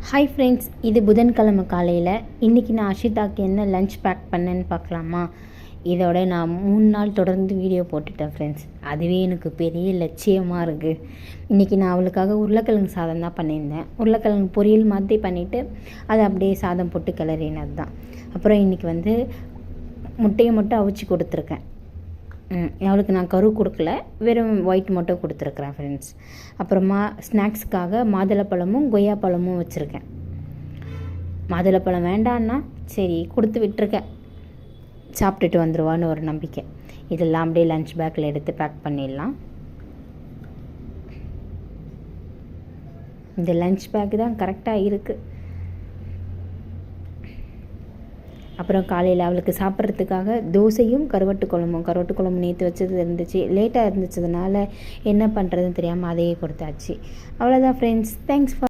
Hi friends, இது புதன்கிழமை காலையில். இன்றைக்கி நான் அஷிதாக்கு என்ன லஞ்ச் பேக் பண்ணேன்னு பார்க்கலாமா? இதோட நான் 3 நாள் தொடர்ந்து வீடியோ போட்டுட்டேன் ஃப்ரெண்ட்ஸ். அதுவே எனக்கு பெரிய லட்சியமாக இருக்குது. இன்றைக்கி நான் அவளுக்காக உருளைக்கிழங்கு சாதம் தான் பண்ணியிருந்தேன். உருளைக்கிழங்கு பொரியல் மாதிரி பண்ணிவிட்டு அதை அப்படியே சாதம் போட்டு கிளறினது தான். அப்புறம் இன்றைக்கி முட்டையை மட்டும் அவிச்சு கொடுத்துருக்கேன். அவளுக்கு நான் கரு கொடுக்கல, வெறும் ஒயிட் மட்டும் கொடுத்துருக்குறேன் ஃப்ரெண்ட்ஸ். அப்புறமா ஸ்நாக்ஸுக்காக மாதுளப்பழமும் கொய்யாப்பழமும் வச்சுருக்கேன். மாதுளப்பழம் வேண்டான்னா சரி கொடுத்து விட்டுருக்கேன், சாப்பிட்டுட்டு வந்துடுவான்னு ஒரு நம்பிக்கை. இதெல்லாம் அப்படியே லஞ்ச் பேக்கில் எடுத்து பேக் பண்ணிடலாம். இந்த லஞ்ச் பேக் தான் கரெக்டாக இருக்குது. அப்புறம் காலையில் அவளுக்கு சாப்பிட்றதுக்காக தோசையும் கருவாட்டு குழம்பும் நேற்று வச்சது இருந்துச்சு. லேட்டாக இருந்துச்சதுனால என்ன பண்ணுறதுன்னு தெரியாமல் அதையே கொடுத்தாச்சு. அவ்வளோதான் ஃப்ரெண்ட்ஸ். Thanks for